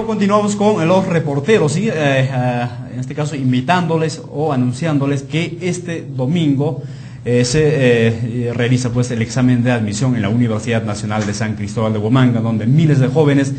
luego continuamos con los reporteros, ¿sí? En este caso invitándoles o anunciándoles que este domingo se realiza pues el examen de admisión en la Universidad Nacional de San Cristóbal de Huamanga, donde miles de jóvenes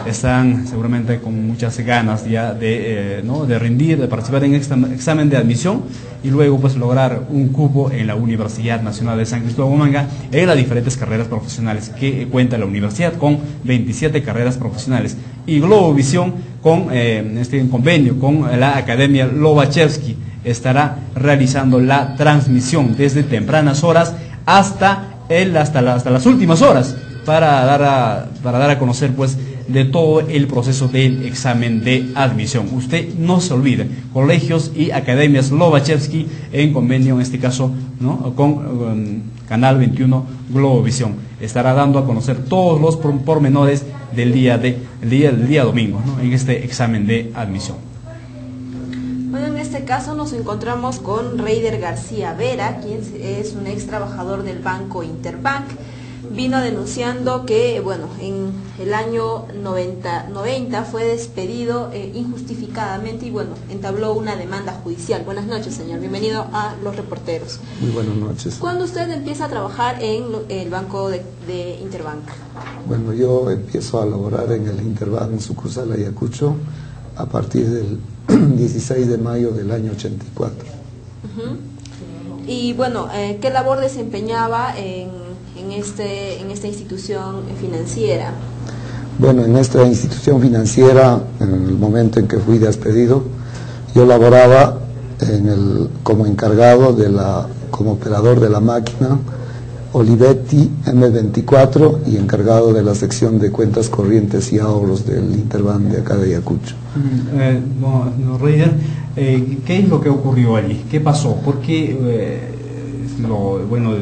están seguramente con muchas ganas ya de rendir, de participar en este examen de admisión y luego pues lograr un cupo en la Universidad Nacional de San Cristóbal de Huamanga en las diferentes carreras profesionales que cuenta la universidad, con 27 carreras profesionales. Y Globovisión, con este convenio con la Academia Lobachevsky, estará realizando la transmisión desde tempranas horas hasta las últimas horas para dar a conocer pues de todo el proceso del examen de admisión. Usted no se olvide, colegios y academias Lobachevsky en convenio, en este caso, ¿no?, con Canal 21 Globovisión. Estará dando a conocer todos los pormenores del día domingo, ¿no?, en este examen de admisión. Bueno, en este caso nos encontramos con Reider García Vera, quien es un ex trabajador del Banco Interbank. Vino denunciando que, bueno, en el año 90 fue despedido injustificadamente y, bueno, entabló una demanda judicial. Buenas noches, señor. Bienvenido a Los Reporteros. Muy buenas noches. ¿Cuándo usted empieza a trabajar en el Banco de Interbank? Bueno, yo empiezo a laborar en el Interbank en sucursal Ayacucho a partir del 16 de mayo del año 84. Y, bueno, ¿qué labor desempeñaba en esta institución financiera? Bueno, en esta institución financiera, en el momento en que fui despedido, yo laboraba como encargado como operador de la máquina Olivetti M24 y encargado de la sección de cuentas corrientes y ahorros del Interbank de acá de Ayacucho. Reider, ¿qué es lo que ocurrió allí? ¿Qué pasó? ¿Por qué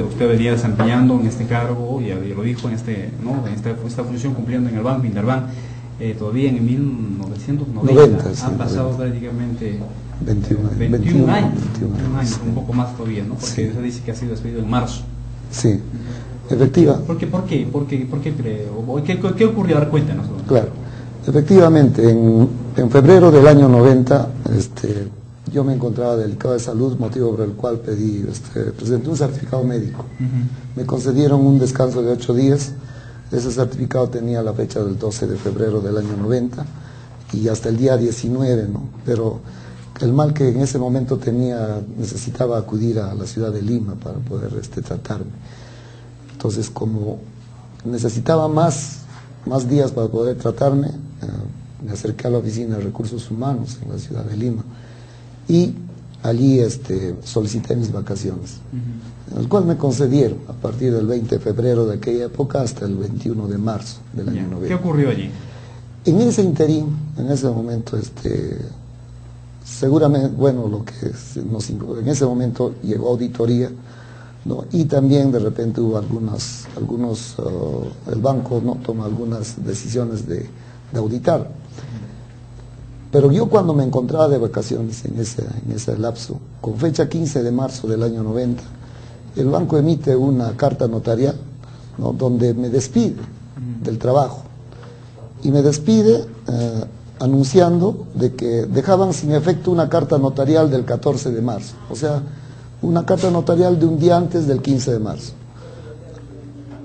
usted venía desempeñando en este cargo, ya lo dijo, en esta función cumpliendo en el Banco Interbank, todavía en 1990? Sí, han pasado prácticamente 21 años, un poco más todavía, ¿no? Porque sí. Se dice que ha sido despedido en marzo. Sí, efectiva. ¿Por qué creo? ¿Qué ocurrió? A ver, cuéntanos. Claro, efectivamente, en febrero del año 90, yo me encontraba delicado de salud, motivo por el cual presenté un certificado médico. Me concedieron un descanso de 8 días. Ese certificado tenía la fecha del 12 de febrero del año 90 y hasta el día 19, ¿no? Pero el mal que en ese momento necesitaba acudir a la ciudad de Lima para poder tratarme. Entonces, como necesitaba más días para poder tratarme, me acerqué a la oficina de recursos humanos en la ciudad de Lima y allí solicité mis vacaciones, en el cual me concedieron a partir del 20 de febrero de aquella época hasta el 21 de marzo del año 90. ¿Qué ocurrió allí? En ese interín, en ese momento, seguramente, bueno, en ese momento llegó auditoría, ¿no? Y también de repente hubo el banco no toma algunas decisiones de auditar. Pero yo cuando me encontraba de vacaciones en ese lapso, con fecha 15 de marzo del año 90, el banco emite una carta notarial, ¿no?, donde me despide del trabajo. Y me despide anunciando de que dejaban sin efecto una carta notarial del 14 de marzo. O sea, una carta notarial de un día antes del 15 de marzo.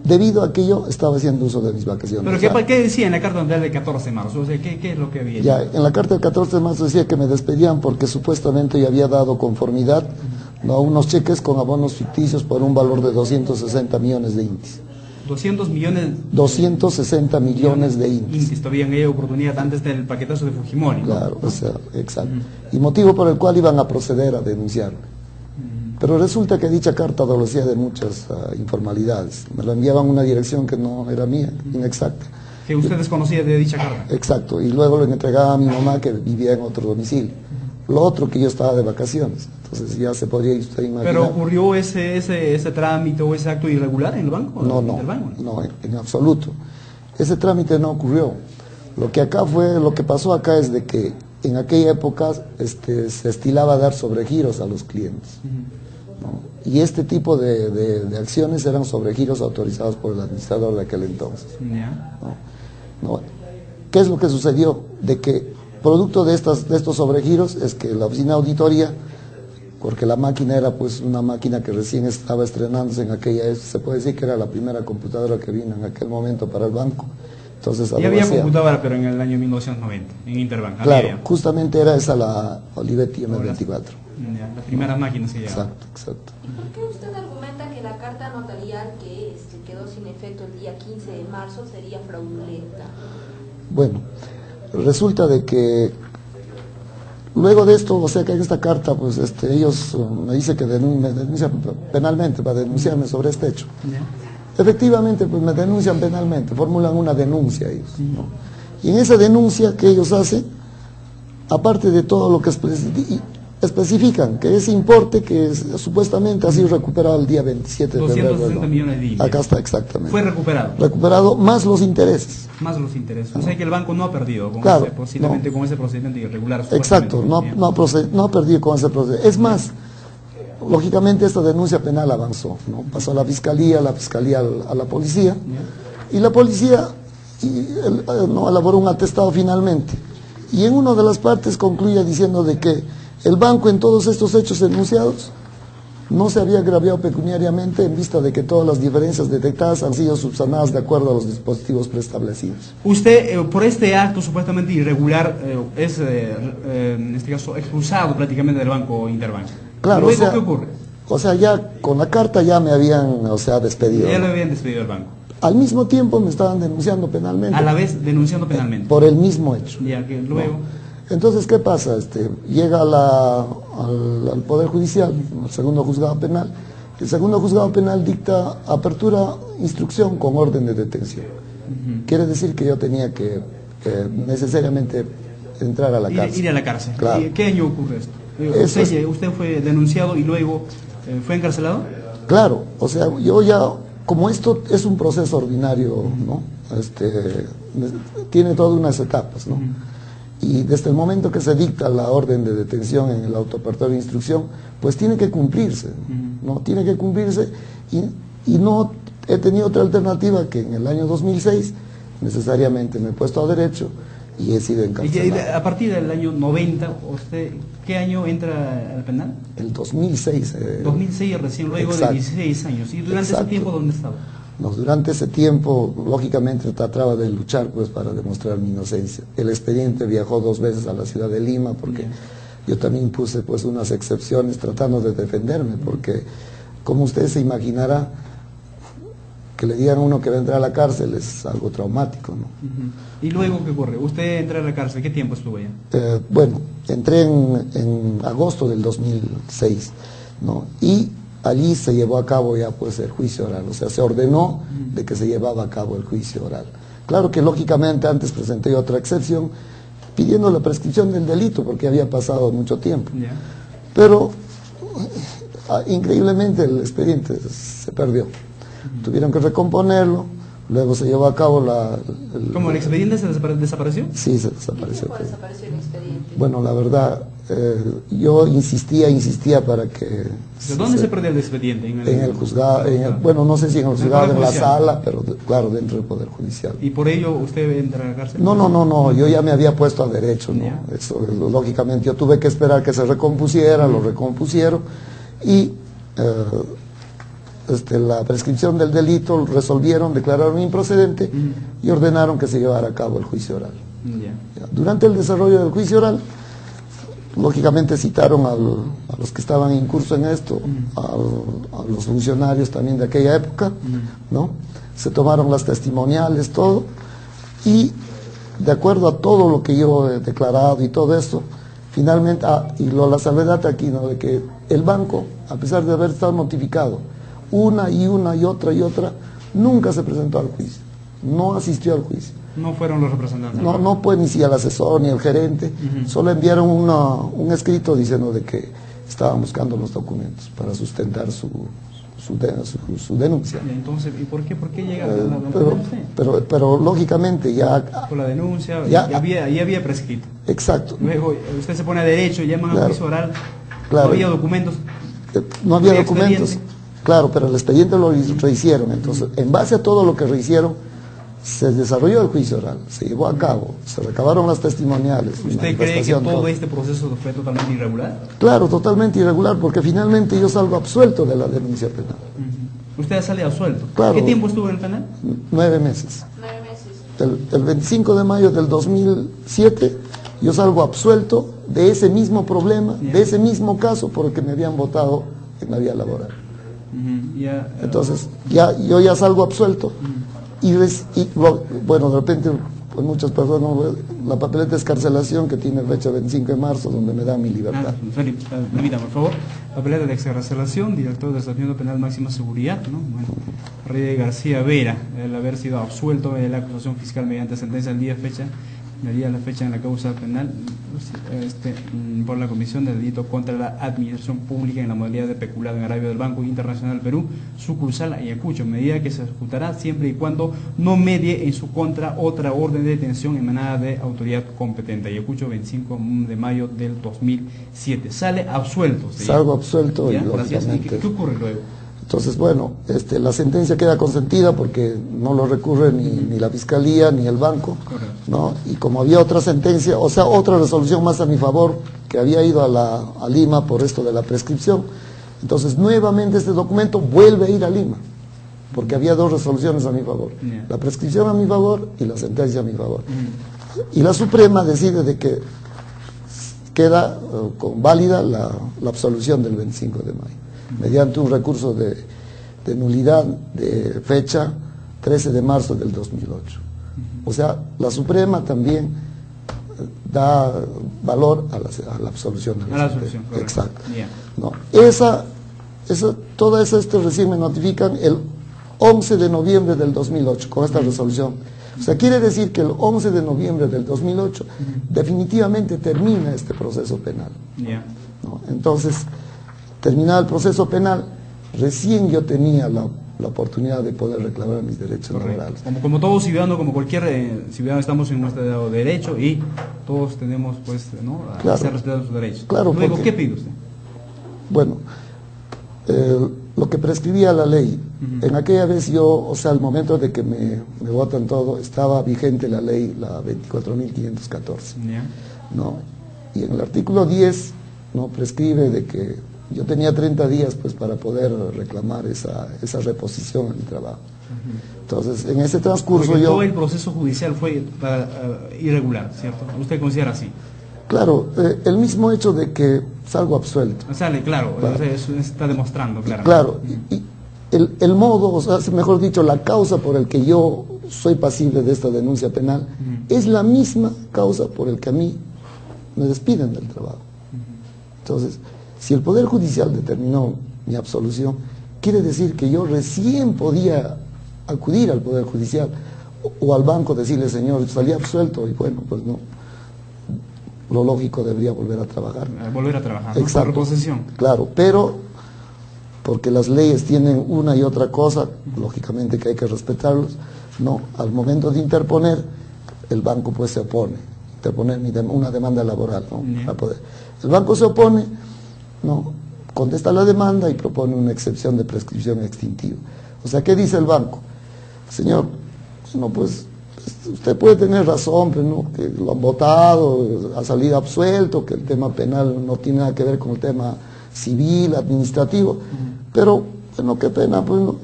Debido a que yo estaba haciendo uso de mis vacaciones. ¿Pero qué decía en la carta notarial del 14 de marzo? O sea, ¿qué es lo que había? Ya, en la carta del 14 de marzo decía que me despedían porque supuestamente yo había dado conformidad, ¿no?, a unos cheques con abonos ficticios por un valor de 260 millones de intis. 260 millones de intis. Todavía había oportunidad antes del paquetazo de Fujimori, ¿no? Claro, o sea, exacto. Y motivo por el cual iban a proceder a denunciarme. Pero resulta que dicha carta adolecía de muchas informalidades. Me la enviaban a una dirección que no era mía, inexacta. Que usted desconocía de dicha carta. Exacto, y luego lo entregaba a mi mamá, que vivía en otro domicilio. Lo otro, que yo estaba de vacaciones. Entonces ya se podría usted imaginar. ¿Pero ocurrió ese trámite o ese acto irregular en el banco? No, en absoluto. Ese trámite no ocurrió. Lo que pasó acá es de que en aquella época se estilaba dar sobregiros a los clientes. ¿No? Y este tipo de acciones eran sobregiros autorizados por el administrador de aquel entonces. Yeah. ¿No? ¿qué es lo que sucedió? De que producto de estos sobregiros es que la oficina de auditoría, porque la máquina era pues una máquina que recién estaba estrenándose en aquella, se puede decir que era la primera computadora que vino en aquel momento para el banco. Entonces, ya había computadora, pero en el año 1990, en Interbank. Claro, justamente era esa la Olivetti M24. La primera máquina se llama. Exacto. ¿Y por qué usted argumenta que la carta notarial que quedó sin efecto el día 15 de marzo sería fraudulenta? Bueno, resulta de que luego de esto, o sea que en esta carta, pues ellos me dicen que me denuncian penalmente para denunciarme sobre este hecho. Efectivamente, pues me denuncian penalmente, formulan una denuncia ellos, ¿no? Y en esa denuncia que ellos hacen, aparte de todo lo que especifican, que ese importe que supuestamente ha sido recuperado el día 27 de febrero. 260 millones de INE. Acá está, exactamente. Fue recuperado. Recuperado más los intereses. Más los intereses. O sea que el banco no ha perdido con claro, posiblemente con ese procedimiento irregular. Exacto, no ha perdido con ese procedimiento. Es más, lógicamente esta denuncia penal avanzó, ¿no? Pasó a la fiscalía a la policía, y la policía no elaboró un atestado finalmente. Y en una de las partes concluye diciendo de que el banco en todos estos hechos denunciados no se había agraviado pecuniariamente en vista de que todas las diferencias detectadas han sido subsanadas de acuerdo a los dispositivos preestablecidos. Usted, por este acto supuestamente irregular, es, en este caso, expulsado prácticamente del banco Interbank. Claro, ¿Luego qué ocurre? O sea, ya con la carta ya me habían, despedido. Ya lo habían despedido del banco. Al mismo tiempo me estaban denunciando penalmente. A la vez denunciando penalmente. Por el mismo hecho. Ya que luego... Entonces, ¿qué pasa? Llega al Poder Judicial, al segundo juzgado penal. El segundo juzgado penal dicta apertura, instrucción con orden de detención. Quiere decir que yo tenía que necesariamente entrar a la cárcel. Ir a la cárcel. Claro. ¿Qué año ocurre esto? ¿Usted fue denunciado y luego fue encarcelado? Claro, o sea, yo ya, como esto es un proceso ordinario, ¿no? Tiene todas unas etapas, ¿no? Y desde el momento que se dicta la orden de detención en el autoapertura de instrucción, pues tiene que cumplirse, ¿no? Tiene que cumplirse y no he tenido otra alternativa que en el año 2006 necesariamente me he puesto a derecho y he sido encarcelado. ¿Y a partir del año 90, usted qué año entra al penal? El 2006. 2006 recién, luego de 16 años. ¿Y durante ese tiempo dónde estaba? No, durante ese tiempo, lógicamente, trataba de luchar pues para demostrar mi inocencia. El expediente viajó 2 veces a la ciudad de Lima porque yo también puse pues unas excepciones tratando de defenderme, porque como usted se imaginará, que le digan a uno que va a entrar a la cárcel es algo traumático, ¿no? ¿Y luego qué ocurre? ¿Usted entra a la cárcel? ¿Qué tiempo estuvo allá? Bueno, entré en agosto del 2006, ¿no? Y allí se llevó a cabo ya pues el juicio oral, o sea, se ordenó de que se llevaba a cabo el juicio oral. Claro que lógicamente antes presenté otra excepción pidiendo la prescripción del delito porque había pasado mucho tiempo. Pero increíblemente el expediente se perdió. Tuvieron que recomponerlo, luego se llevó a cabo ¿Cómo, el expediente se desapareció? Sí, se desapareció. ¿Cómo desapareció el expediente? Bueno, la verdad, yo insistía para que... ¿Dónde se perdió el expediente? En el juzgado, bueno, no sé si en el juzgado, en la sala, pero claro, dentro del Poder Judicial. ¿Y por ello usted entra a la cárcel? No, yo ya me había puesto a derecho, ¿no? Eso, lógicamente, yo tuve que esperar que se recompusiera, lo recompusieron, y la prescripción del delito resolvieron, declararon improcedente y ordenaron que se llevara a cabo el juicio oral. Durante el desarrollo del juicio oral, lógicamente citaron a los que estaban en curso en esto, a los funcionarios también de aquella época, ¿no? Se tomaron las testimoniales, todo, y de acuerdo a todo lo que yo he declarado y todo esto, finalmente, la salvedad aquí, ¿no? De que el banco, a pesar de haber estado notificado una y otra, nunca se presentó al juicio, no asistió al juicio. No fueron los representantes. No fue ni siquiera el asesor ni el gerente, solo enviaron un escrito diciendo de que estaban buscando los documentos para sustentar su denuncia. Entonces, ¿y por qué llegaron a la denuncia? Pero lógicamente ya... Por la denuncia, ya había prescrito. Exacto. Luego usted se pone a derecho, llaman al juicio oral, claro. No había documentos. No había documentos, claro, pero el expediente lo rehicieron. Entonces, en base a todo lo que rehicieron, Se desarrolló el juicio oral, se llevó a cabo, se recabaron las testimoniales. ¿Usted cree que todo este proceso fue totalmente irregular? Claro, totalmente irregular, porque finalmente yo salgo absuelto de la denuncia penal. ¿Usted sale absuelto? Claro. ¿Qué tiempo estuvo en el penal? 9 meses. 9 meses. El 25 de mayo del 2007 yo salgo absuelto de ese mismo problema, de ese mismo caso por el que me habían votado en la vía laboral. Entonces, yo ya salgo absuelto bueno, de repente, pues muchas personas, la papeleta de excarcelación que tiene fecha 25 de marzo, donde me da mi libertad. Permítame, por favor. Papeleta de excarcelación, director del Establishmiento Penal Máxima Seguridad, ¿no? Bueno, Rey García Vera, el haber sido absuelto de la acusación fiscal mediante sentencia al día la fecha en la causa penal por la comisión del delito contra la administración pública en la modalidad de peculado en agravio del Banco Internacional Perú, sucursal Ayacucho, medida que se ejecutará siempre y cuando no medie en su contra otra orden de detención emanada de autoridad competente. Ayacucho, 25 de mayo del 2007. Sale absuelto. ¿Sí? Salgo absuelto. ¿Ya? Y lógicamente. ¿Qué ocurre luego? Entonces, bueno, la sentencia queda consentida porque no lo recurre ni la Fiscalía ni el banco, ¿no? Y como había otra sentencia, o sea, otra resolución más a mi favor, que había ido a Lima por esto de la prescripción, entonces nuevamente este documento vuelve a ir a Lima, porque había dos resoluciones a mi favor, la prescripción a mi favor y la sentencia a mi favor. Y la Suprema decide de que queda válida la absolución del 25 de mayo. Mediante un recurso de nulidad de fecha 13 de marzo del 2008. O sea, la Suprema también da valor a la absolución. A la absolución, exacto. Yeah. No, todo eso recién me notifican el 11 de noviembre del 2008 con esta resolución. O sea, quiere decir que el 11 de noviembre del 2008 definitivamente termina este proceso penal. Yeah. ¿No? Entonces, terminado el proceso penal, recién yo tenía la oportunidad de poder reclamar mis derechos laborales. Como todo ciudadano, como cualquier ciudadano, estamos en nuestro derecho y todos tenemos, pues, ¿no?, a hacer respetar sus derechos. Claro. Luego, ¿qué pide usted? Bueno, lo que prescribía la ley, en aquella vez yo, o sea, al momento de que me votan todo, estaba vigente la ley, la 24.514, ¿no? Y en el artículo 10, ¿no?, prescribe de que yo tenía 30 días pues para poder reclamar esa reposición en mi trabajo. Entonces, en ese transcurso porque todo el proceso judicial fue irregular, ¿cierto? ¿Usted considera así? Claro, el mismo hecho de que salgo absuelto. Sale, claro, eso está demostrando claramente. Claro, y el modo, o sea, mejor dicho, la causa por el que yo soy pasible de esta denuncia penal es la misma causa por el que a mí me despiden del trabajo. Entonces, si el Poder Judicial determinó mi absolución, quiere decir que yo recién podía acudir al Poder Judicial o al banco, decirle, señor, salí absuelto, y bueno, pues no, lo lógico debería volver a trabajar. Volver a trabajar, ¿no? Exacto. Por reposición. Claro, pero porque las leyes tienen una y otra cosa, lógicamente que hay que respetarlos, no, al momento de interponer, el banco pues se opone, interponer una demanda laboral, ¿no? Para poder. El banco se opone, no, contesta la demanda y propone una excepción de prescripción extintiva. O sea, ¿qué dice el banco? Señor, no, pues usted puede tener razón, pero no, que lo han votado, ha salido absuelto, que el tema penal no tiene nada que ver con el tema civil, administrativo, pero bueno, qué pena, pues no.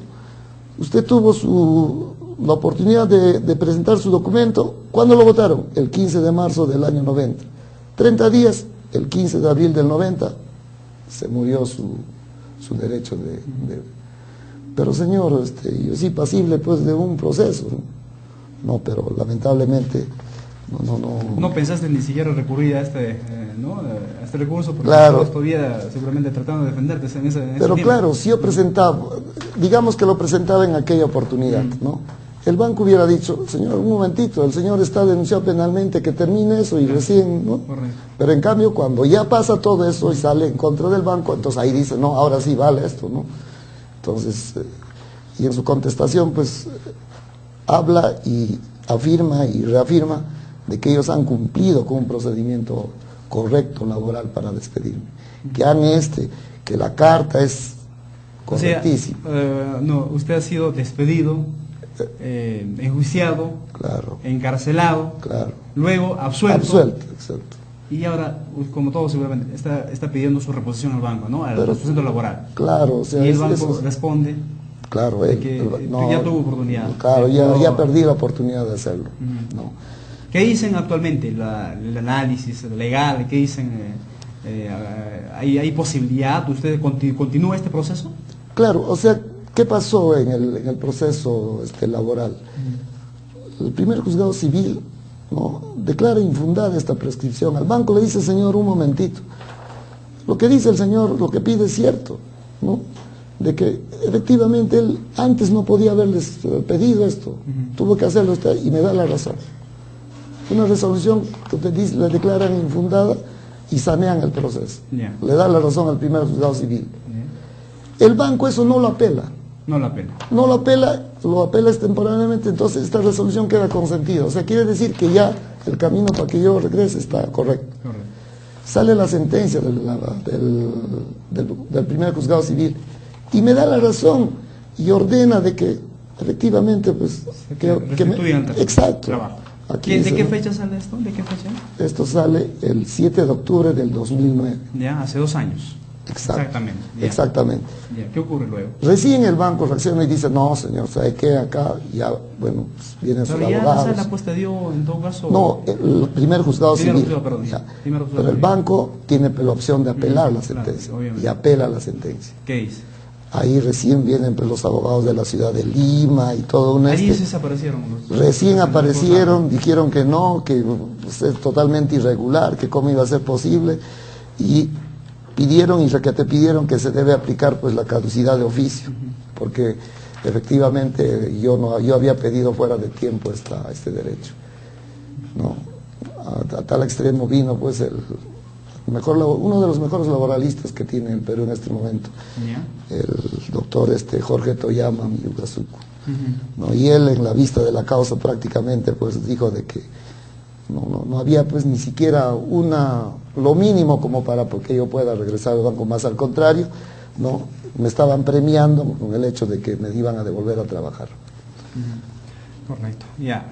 Usted tuvo la oportunidad de presentar su documento. ¿Cuándo lo votaron? El 15 de marzo del año 90. 30 días, el 15 de abril del 90, se murió su derecho pero señor, yo sí pasible pues de un proceso. No, pero lamentablemente no pensaste ni siquiera recurrir a este recurso, porque claro, todavía seguramente tratando de defenderte en ese pero tiempo. Claro, si yo presentaba, digamos que lo presentaba en aquella oportunidad, ¿no? El banco hubiera dicho, señor, un momentito, el señor está denunciado penalmente, que termine eso y recién, ¿no? Correcto. Pero en cambio, cuando ya pasa todo eso y sale en contra del banco, entonces ahí dice, no, ahora sí vale esto, ¿no? Entonces, y en su contestación, pues, habla y afirma y reafirma de que ellos han cumplido con un procedimiento correcto laboral para despedirme. Que la carta es correctísima. O sea, no, usted ha sido despedido enjuiciado, Claro, encarcelado, claro. luego absuelto. Absuelto, exacto. Y ahora, como todos seguramente, está pidiendo su reposición al banco, ¿no? Al Pero- sustento laboral. Claro, o sea, Y el es- banco eso- responde claro, de que tú ya tuvo oportunidad. Claro, Pero- ya perdí la oportunidad de hacerlo. Ujú. ¿No? ¿Qué dicen actualmente? El análisis legal, ¿qué dicen? ¿Hay posibilidad? ¿Usted continúa este proceso? Claro, o sea, ¿qué pasó en el proceso laboral? El primer juzgado civil, ¿no?, declara infundada esta prescripción. Al banco le dice, señor, un momentito, lo que dice el señor, lo que pide es cierto, ¿no?, de que efectivamente él antes no podía haberles pedido esto, tuvo que hacerlo usted, y me da la razón. Una resolución que te dice, le declaran infundada y sanean el proceso. Ya. Le da la razón al primer juzgado civil. ¿Eh? El banco eso no lo apela. No la pena. No lo apela extemporáneamente, entonces esta resolución queda consentida. O sea, quiere decir que ya el camino para que yo regrese está correcto. Correcto. Sale la sentencia del primer juzgado civil y me da la razón y ordena de que efectivamente pues que restituyan el exacto. trabajo. Aquí ¿De dice, qué fecha sale esto? ¿De qué fecha? esto sale el 7 de octubre del 2009. Ya, hace 2 años. Exacto. Exactamente. Ya. Exactamente. Ya. ¿Qué ocurre luego? Recién el banco reacciona y dice, no señor, ¿sabe qué? Acá ya, bueno, pues, vienen sus Pero ya abogados. la sala pues te dio en todo caso. No, el primer juzgado Primer civil. juzgado, perdón, Ya. primer juzgado Pero el civil. banco tiene la opción de apelar la claro, sentencia obviamente. y apela la sentencia. ¿Qué dice? Ahí recién vienen pues, los abogados de la ciudad de Lima y todo un Ahí desaparecieron los. Recién aparecieron, dijeron que no, que pues, es totalmente irregular, que cómo iba a ser posible y pidieron y requete pidieron que se debe aplicar pues la caducidad de oficio, porque efectivamente yo había pedido fuera de tiempo este derecho, ¿no? A tal extremo vino pues uno de los mejores laboralistas que tiene el Perú en este momento, Ya. el doctor Jorge Toyama Miyugazuku, ¿no? Y él en la vista de la causa prácticamente pues dijo de que no había pues ni siquiera lo mínimo como para que yo pueda regresar al banco, más al contrario, no me estaban premiando con el hecho de que me iban a devolver a trabajar. Correcto. Ya.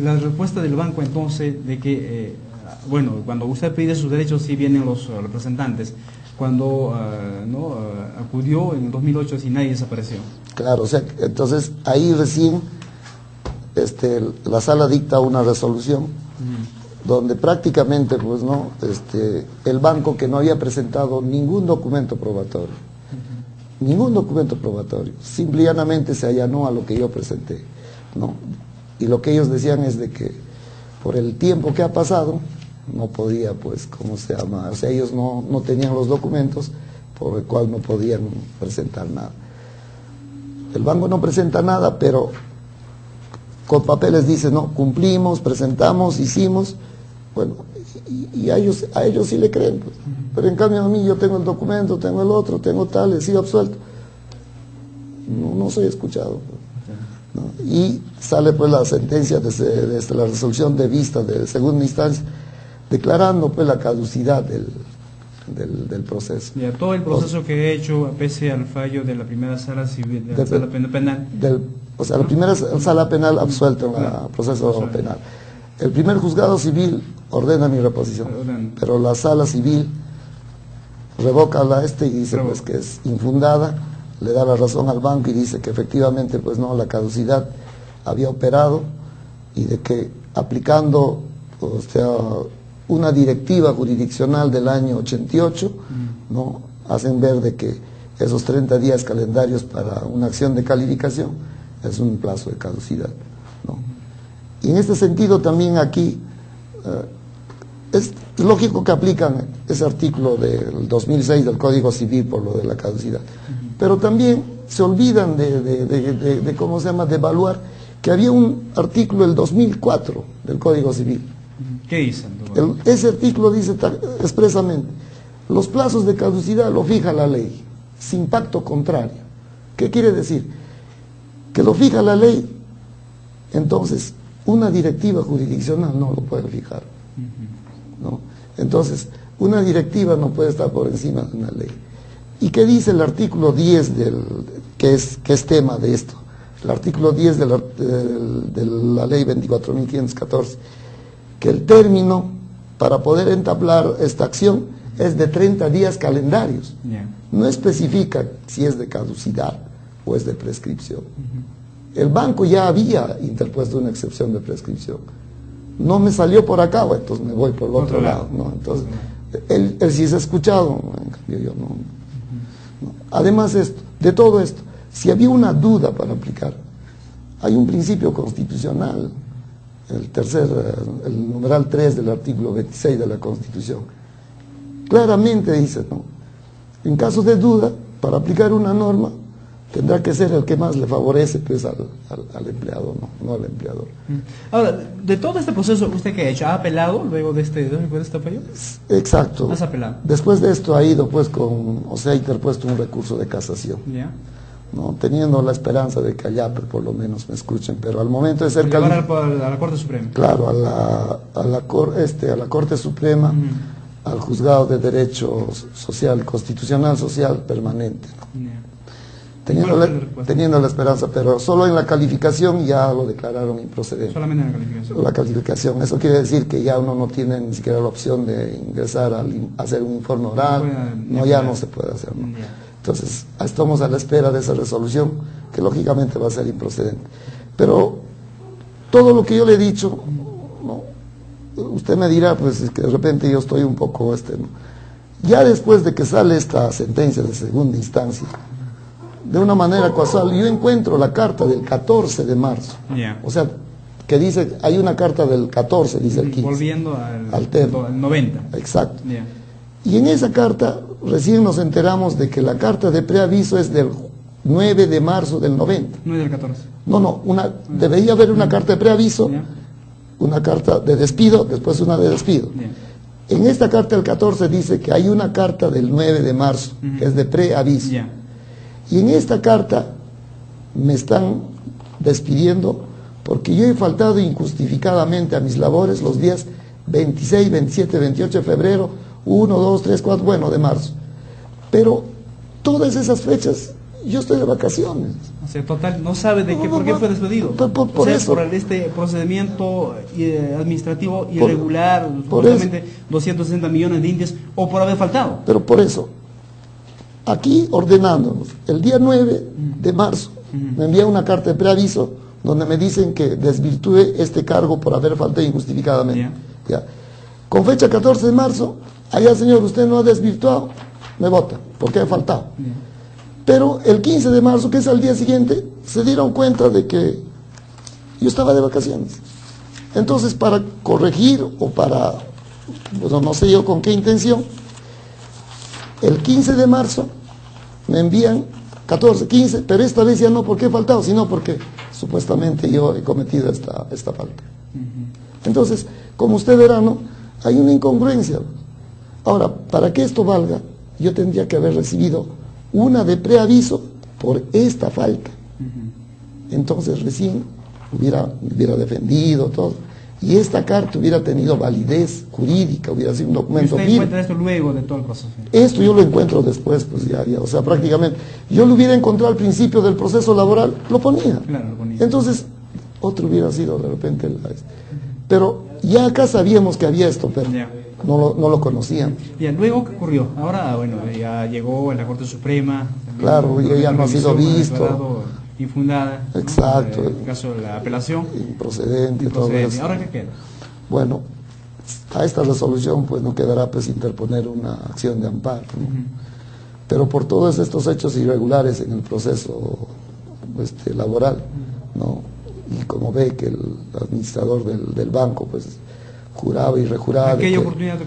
La respuesta del banco entonces de que bueno, cuando usted pide sus derechos sí vienen los representantes. Cuando acudió en 2008 sí nadie desapareció. Claro, o sea, entonces ahí recién la sala dicta una resolución donde prácticamente pues no el banco, que no había presentado ningún documento probatorio, simple y llanamente se allanó a lo que yo presenté, ¿no? Y lo que ellos decían es de que por el tiempo que ha pasado no podía pues, ¿cómo se llama? O sea, ellos no tenían los documentos por el cual no podían presentar nada. El banco no presenta nada, pero con papeles dice, no, cumplimos, presentamos, hicimos, bueno, y a ellos sí le creen, pues. Pero en cambio a mí yo tengo el documento, tengo el otro, tengo tal, he sido absuelto. No soy escuchado, pues, ¿no? Y sale pues la sentencia desde la resolución de vista de segunda instancia, declarando pues la caducidad del proceso. Ya, todo el proceso que he hecho, pese al fallo de la primera sala civil, de la sala penal. O sea, la primera sala penal absuelta en el proceso penal. El primer juzgado civil ordena mi reposición, pero la sala civil revoca y dice pues que es infundada, le da la razón al banco y dice que efectivamente pues no, la caducidad había operado y de que aplicando una directiva jurisdiccional del año 88, ¿no?, hacen ver de que esos 30 días calendarios para una acción de calificación es un plazo de caducidad, ¿no? Y en este sentido también aquí es lógico que aplican ese artículo del 2006 del Código Civil por lo de la caducidad, pero también se olvidan de ¿cómo se llama?, de evaluar que había un artículo del 2004 del Código Civil. ¿Qué dicen? Ese artículo dice expresamente, los plazos de caducidad lo fija la ley, sin pacto contrario. ¿Qué quiere decir? Que lo fija la ley, entonces una directiva jurisdiccional no lo puede fijar, ¿no? Entonces, una directiva no puede estar por encima de una ley. ¿Y qué dice el artículo 10 que es tema de esto? el artículo 10 de la ley 24.514, que el término para poder entablar esta acción es de 30 días calendarios. No especifica si es de caducidad o es de prescripción. El banco ya había interpuesto una excepción de prescripción. No me salió por acá, bueno, entonces me voy por el otro lado, ¿no? Entonces, él sí se ha escuchado, en cambio yo no. Además de todo esto, si había una duda para aplicar, hay un principio constitucional, el numeral 3 del artículo 26 de la Constitución. Claramente dice, ¿no? En caso de duda, para aplicar una norma, tendrá que ser el que más le favorece pues, al empleado, no al empleador. Ahora, de todo este proceso, ¿usted qué ha hecho? ¿Ha apelado luego de este fallo? Exacto. ¿Has apelado? Después de esto ha ido pues ha interpuesto un recurso de casación. ¿No? Teniendo la esperanza de que allá pues, por lo menos me escuchen, pero al momento de ser calificado a la Corte Suprema. Claro, a la Corte Suprema, al Juzgado de Derecho Social, Constitucional Social Permanente, ¿no? Teniendo la esperanza, pero solo en la calificación ya lo declararon improcedente. Solamente en la calificación. La calificación, eso quiere decir que ya uno no tiene ni siquiera la opción de ingresar a hacer un informe oral, ya no se puede hacer, ¿no? Entonces, estamos a la espera de esa resolución, que lógicamente va a ser improcedente. Pero todo lo que yo le he dicho, ¿no? Usted me dirá, pues, que de repente yo estoy un poco, ¿no? Ya después de que sale esta sentencia de segunda instancia, de una manera casual, yo encuentro la carta del 14 de marzo. O sea, que dice, hay una carta del 14, dice el 15. Volviendo al 90. Exacto. Y en esa carta, recién nos enteramos de que la carta de preaviso es del 9 de marzo del 90. No es del 14. No, debería haber una carta de preaviso, una carta de despido, después una de despido. En esta carta del 14 dice que hay una carta del 9 de marzo, que es de preaviso. Y en esta carta me están despidiendo porque yo he faltado injustificadamente a mis labores los días 26, 27, 28 de febrero, 1, 2, 3, 4, bueno, de marzo. Pero todas esas fechas yo estoy de vacaciones. O sea, total, no sabe de por qué fue despedido. Por eso. Por este procedimiento administrativo irregular, supuestamente 260 millones de indios, o por haber faltado. Pero por eso. Aquí ordenándonos, el día 9 de marzo me envía una carta de preaviso donde me dicen que desvirtúe este cargo por haber faltado injustificadamente. Ya. Con fecha 14 de marzo, allá señor, usted no ha desvirtuado, me vota, porque ha faltado. Pero el 15 de marzo, que es al día siguiente, se dieron cuenta de que yo estaba de vacaciones. Entonces, para corregir o para, bueno, no sé yo con qué intención, el 15 de marzo me envían 14, 15, pero esta vez ya no porque he faltado, sino porque supuestamente yo he cometido esta falta. Entonces, como usted verá, ¿no? Hay una incongruencia. Ahora, para que esto valga, yo tendría que haber recibido una de preaviso por esta falta. Entonces recién hubiera defendido todo. Y esta carta hubiera tenido validez jurídica, hubiera sido un documento firme. ¿Usted encuentra esto luego de todo el proceso? Esto yo lo encuentro después, pues ya, o sea, prácticamente. Yo lo hubiera encontrado al principio del proceso laboral, lo ponía. Claro, lo ponía. Entonces, otro hubiera sido de repente. Pero ya acá sabíamos que había esto, pero no lo conocían. Bien, luego, ¿qué ocurrió? Ahora, bueno, ya llegó en la Corte Suprema. Claro, ya no ha sido visto. Infundada. Exacto. ¿No? En el caso de la apelación. Improcedente. Todo eso. ¿Ahora qué queda? Bueno, a esta resolución pues no quedará pues interponer una acción de amparo, ¿no? Pero por todos estos hechos irregulares en el proceso laboral, ¿no? Y como ve que el administrador del banco pues juraba y rejuraba. ¿En aquella oportunidad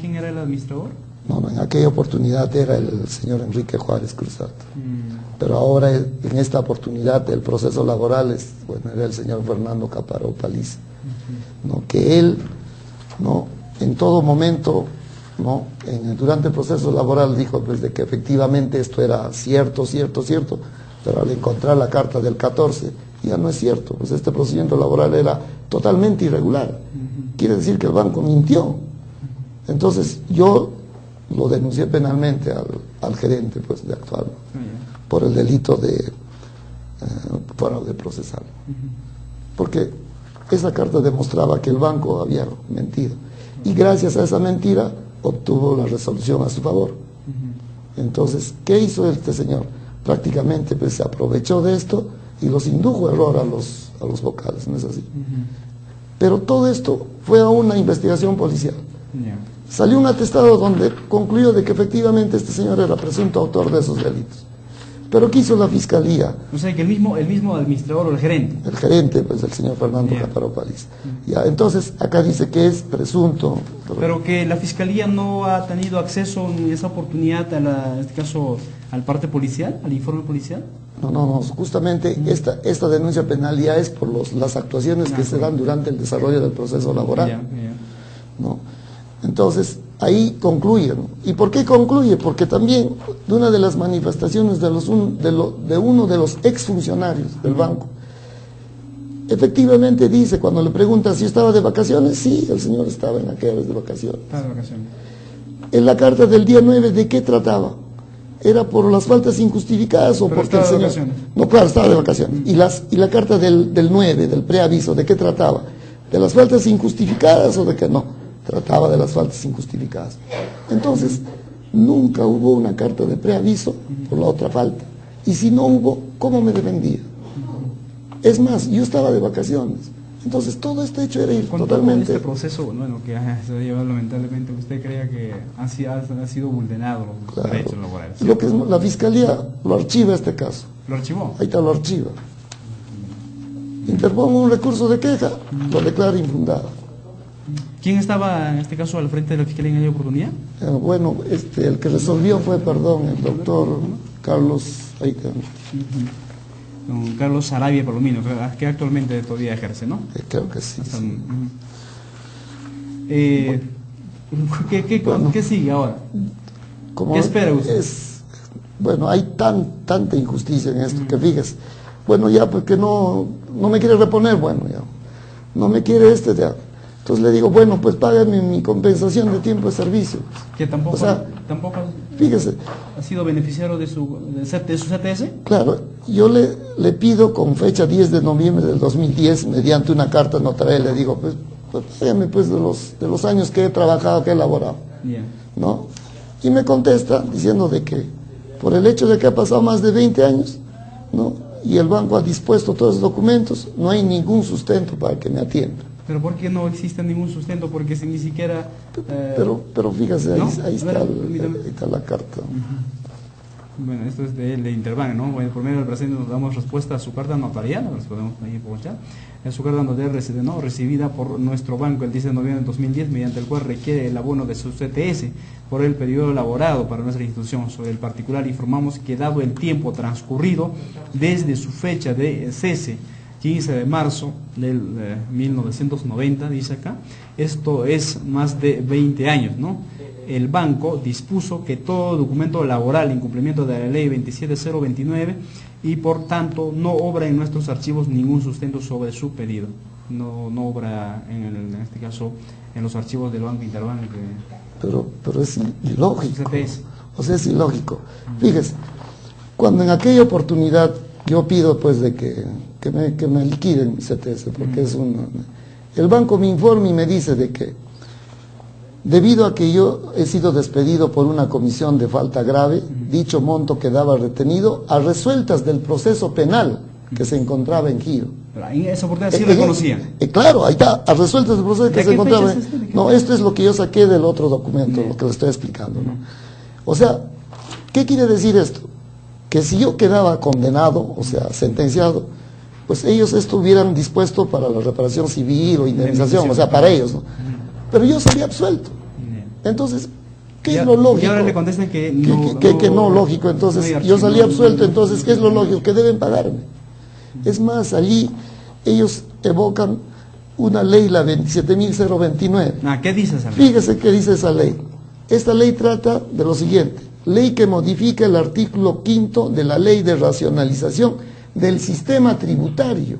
quién era el administrador? No, en aquella oportunidad era el señor Enrique Juárez Cruzat. Pero ahora, en esta oportunidad, el proceso laboral era el señor Fernando Caparó Paliza, ¿no? Que él, ¿no? En todo momento, ¿no? Durante el proceso laboral dijo pues, de que efectivamente esto era cierto, pero al encontrar la carta del 14, ya no es cierto, pues este procedimiento laboral era totalmente irregular. Quiere decir que el banco mintió. Entonces, yo lo denuncié penalmente al gerente pues, de actual por el delito fraude procesal. Porque esa carta demostraba que el banco había mentido. Y gracias a esa mentira obtuvo la resolución a su favor. Entonces, ¿qué hizo este señor? Prácticamente pues, se aprovechó de esto y los indujo a error a los vocales, ¿no es así? Pero todo esto fue a una investigación policial. Salió un atestado donde concluyó de que efectivamente este señor era presunto autor de esos delitos. Pero ¿qué hizo la fiscalía? O sea, que el mismo administrador o el gerente. El gerente, pues el señor Fernando Caparo Paliza. Ya, entonces, acá dice que es presunto. Pero que la fiscalía no ha tenido acceso en esa oportunidad, en este caso, al parte policial, al informe policial. No, justamente esta denuncia penal ya es por las actuaciones que se dan durante el desarrollo del proceso laboral. ¿No? Entonces, ahí concluye, ¿no? ¿Y por qué concluye? Porque también de una de las manifestaciones de uno de los exfuncionarios del banco, efectivamente dice, cuando le pregunta si estaba de vacaciones, sí, el señor estaba en aquellas de vacaciones. Estaba de vacaciones. En la carta del día 9, ¿de qué trataba? ¿Era por las faltas injustificadas o porque el señor... No, claro, estaba de vacaciones. ¿Y la carta del 9, del preaviso, de qué trataba? ¿De las faltas injustificadas o de qué no? Trataba de las faltas injustificadas. Entonces, nunca hubo una carta de preaviso por la otra falta. Y si no hubo, ¿cómo me defendía? Es más, yo estaba de vacaciones. Entonces, todo este hecho era ir totalmente... Este proceso, bueno, que se ha llevado lamentablemente, ¿usted cree que han sido vulnerados los derechos laborales? Lo que es, la Fiscalía lo archiva este caso. ¿Lo archivó? Ahí está, lo archiva. Interpongo un recurso de queja, lo declara infundado. ¿Quién estaba en este caso al frente de la Fiscalía en aquella oportunidad? Bueno, el que resolvió fue, el doctor Carlos... Don Carlos Sarabia Palomino, que actualmente todavía ejerce, ¿no? Creo que sí. ¿Qué sigue ahora? ¿Qué espera usted? Bueno, hay tanta injusticia en esto, que fíjese. Bueno, ya, porque no me quiere reponer, bueno, ya. No me quiere ya. Entonces le digo, bueno, pues págame mi compensación de tiempo de servicio. Que tampoco, tampoco fíjese, ha sido beneficiario de su CTS. Claro, yo le pido con fecha 10 de noviembre del 2010, mediante una carta notarial, le digo, pues págame pues de los años que he trabajado, que he elaborado. ¿No? Y me contesta diciendo de que por el hecho de que ha pasado más de 20 años, ¿no? Y el banco ha dispuesto todos los documentos, no hay ningún sustento para que me atienda. ¿Pero por qué no existe ningún sustento? Porque si ni siquiera... Pero fíjase, ¿no? ahí está la carta. Bueno, esto es de Interbank, ¿no? Bueno, por medio del presente nos damos respuesta a su carta notarial, nos podemos ahí aprovechar. Es su carta notarial recibida por nuestro banco el 10 de noviembre de 2010, mediante el cual requiere el abono de su CTS por el periodo elaborado para nuestra institución. Sobre el particular informamos que dado el tiempo transcurrido desde su fecha de cese, 15 de marzo del 1990, dice acá, esto es más de 20 años, ¿no? El banco dispuso que todo documento laboral en cumplimiento de la ley 27029 y por tanto no obra en nuestros archivos ningún sustento sobre su pedido. No obra en este caso en los archivos del Banco Interbank. Pero es ilógico. O sea, es ilógico. Fíjese, cuando en aquella oportunidad yo pido pues de que me liquiden mi CTS, porque el banco me informa y me dice de que debido a que yo he sido despedido por una comisión de falta grave, dicho monto quedaba retenido a resueltas del proceso penal que se encontraba en giro. En esa oportunidad sí reconocían. Claro, ahí está, a resueltas del proceso que se encontraba. No, esto es lo que yo saqué del otro documento, lo que le estoy explicando, ¿no? O sea, ¿qué quiere decir esto? Que si yo quedaba condenado, o sea, sentenciado, pues ellos estuvieran dispuestos para la reparación civil o indemnización, o sea, para ellos, ¿no? Pero yo salí absuelto. Entonces, ¿qué es lo lógico? Y ahora le contestan que no, lógico. Entonces, yo salí absuelto, entonces, ¿qué es lo lógico? Que deben pagarme. Es más, allí ellos evocan una ley, la 27.029. ¿Qué dice esa ley? Fíjese qué dice esa ley. Esta ley trata de lo siguiente: ley que modifica el artículo 5 de la Ley de Racionalización del Sistema Tributario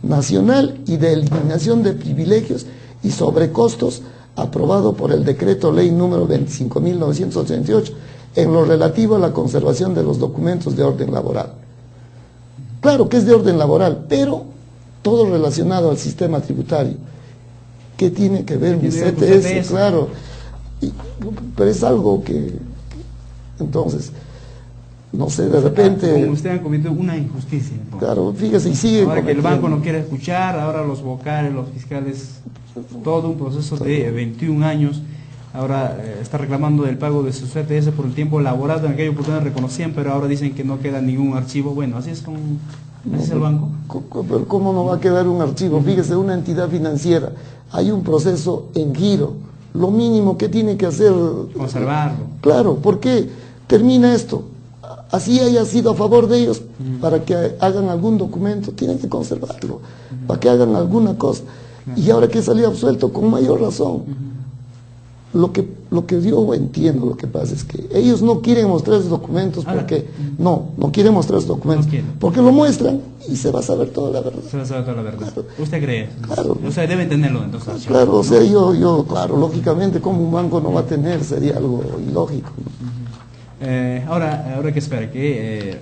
Nacional y de Eliminación de Privilegios y Sobrecostos, aprobado por el Decreto Ley número 25.988, en lo relativo a la conservación de los documentos de orden laboral. Claro que es de orden laboral, pero todo relacionado al sistema tributario. ¿Qué tiene que ver mi CTS? Claro, pero es algo que, entonces, no sé, de repente... Como usted ha cometido una injusticia. ¿No? Claro, fíjese, y sigue... Ahora que el banco no quiere escuchar, ahora los vocales, los fiscales, todo un proceso de 21 años, ahora está reclamando el pago de su CTS por el tiempo laborado, en aquella oportunidad reconocían, pero ahora dicen que no queda ningún archivo. Bueno, así es, así es el banco. Pero ¿cómo no va a quedar un archivo? Fíjese, una entidad financiera, hay un proceso en giro, lo mínimo que tiene que hacer... Conservarlo. Claro, ¿por qué termina esto? Así haya sido a favor de ellos, para que hagan algún documento, tienen que conservarlo, para que hagan alguna cosa. Y ahora que salió absuelto, con mayor razón. Lo que yo entiendo, lo que pasa es que ellos no quieren mostrar esos documentos porque, no quieren mostrar esos documentos, porque lo muestran y se va a saber toda la verdad. Se va a saber toda la verdad. Claro. ¿Usted cree? Claro. O sea, debe tenerlo entonces. Claro, o sea, claro, lógicamente, como un banco no va a tener, sería algo ilógico, ¿no? Ahora hay que esperar que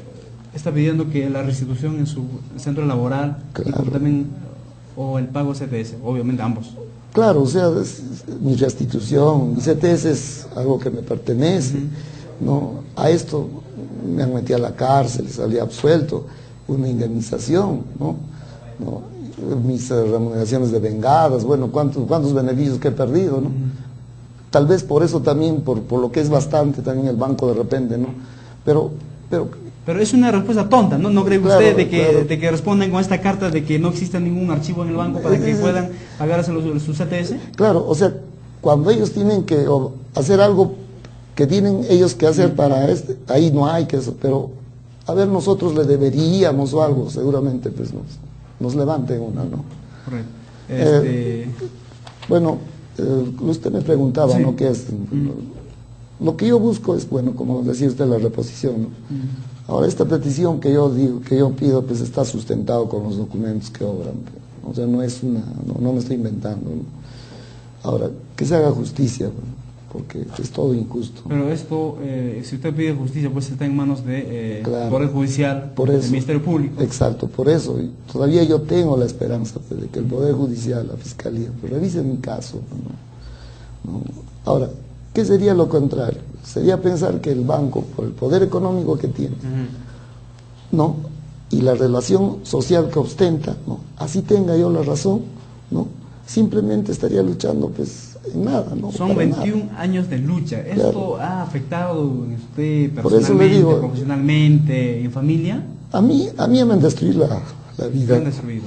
está pidiendo que la restitución en su centro laboral y como también o el pago CTS, obviamente ambos. Claro, o sea, mi restitución, mi CTS es algo que me pertenece, ¿no? A esto me han metido a la cárcel, salí absuelto, una indemnización, ¿no? Mis remuneraciones de vengadas, bueno, cuántos beneficios que he perdido, ¿no? Tal vez por eso también, por lo que es bastante también el banco de repente, ¿no? Pero es una respuesta tonta, ¿no? ¿No cree claro, usted de que responden con esta carta de que no exista ningún archivo en el banco para que puedan pagarse su CTS? Claro, o sea, cuando ellos tienen que hacer algo que tienen ellos que hacer para ahí no hay que eso, pero a ver, nosotros le deberíamos o algo, seguramente pues nos levanten una, ¿no? Correcto. Bueno, usted me preguntaba, sí. ¿no? ¿Qué es? Lo que yo busco es, bueno, como decía usted, la reposición, ¿no? Ahora, esta petición que yo digo, que yo pido, pues está sustentado con los documentos que obran. O sea, no es no me estoy inventando, ¿no? Ahora, que se haga justicia, ¿no? Porque es todo injusto. Pero esto, si usted pide justicia, pues está en manos de claro, Poder Judicial, del Ministerio Público. Exacto, por eso. Y todavía yo tengo la esperanza pues, de que el Poder Judicial, la Fiscalía, pues, revise mi caso, ¿no? Ahora, ¿qué sería lo contrario? Sería pensar que el banco, por el poder económico que tiene, ¿no? Y la relación social que ostenta, ¿no? Así tenga yo la razón, ¿no? Simplemente estaría luchando, pues, en nada, ¿no? Son para 21 nada. años de lucha. ¿Esto claro. ha afectado en usted Por eso le personalmente, digo, profesionalmente, en familia? A mí me han destruido la vida. ¿Qué han destruido?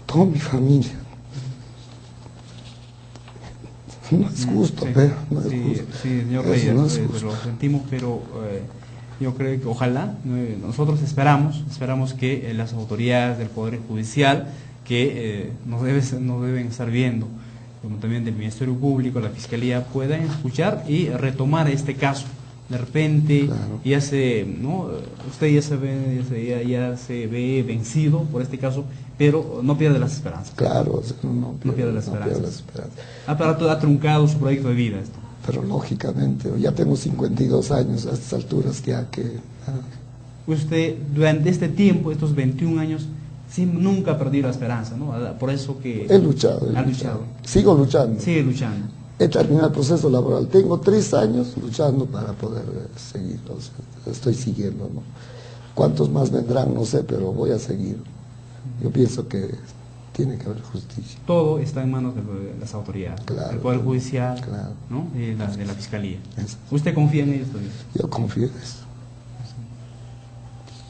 Toda mi familia. No es justo, sí, pero no es sí, justo. sí, señor Eso Reyes, no es justo. lo sentimos, pero yo creo que ojalá, nosotros esperamos que las autoridades del Poder Judicial, que nos deben estar viendo, como también del Ministerio Público, la Fiscalía, puedan escuchar y retomar este caso. De repente, Claro. usted ya se ve vencido por este caso, pero no pierde las esperanzas. Claro, no pierde las esperanzas. las esperanzas. Ha truncado su proyecto de vida esto. Pero lógicamente, ya tengo 52 años a estas alturas ya que... Usted durante este tiempo, estos 21 años, nunca ha perdido la esperanza, ¿no? Por eso que... He luchado. Sigo luchando. Sigue luchando. He terminado el proceso laboral. Tengo 3 años luchando para poder seguir. O sea, estoy siguiendo, ¿no? ¿Cuántos más vendrán? No sé, pero voy a seguir. Yo pienso que tiene que haber justicia. Todo está en manos de las autoridades, claro, del Poder Judicial, claro, ¿no? Y de la Fiscalía. Eso. ¿Usted confía en ellos todavía? Yo confío en eso.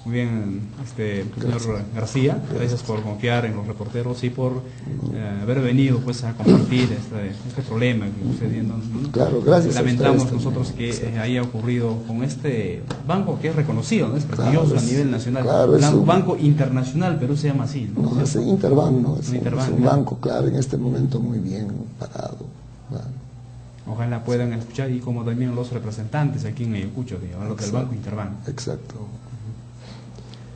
Muy bien, señor García, gracias por confiar en los reporteros y por haber venido pues a compartir este problema que usted viendo. Claro, gracias. Lamentamos nosotros que haya ocurrido con este banco que es reconocido, ¿no? Es prestigioso, claro, a nivel nacional. Claro, es un banco internacional, Perú se llama así, ¿no? No, es Interbank, ¿no? Es Interbank, un banco, claro, en este momento muy bien parado. Claro. Ojalá puedan escuchar y como también los representantes aquí en Ayacucho, digamos, del Banco Interbank. Exacto.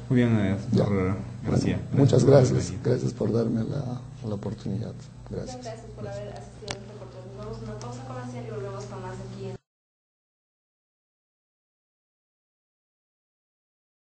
Muy bien, doctor García. Muchas gracias. Gracias por darme la oportunidad. Gracias. Muchas gracias por haber asistido a nuestro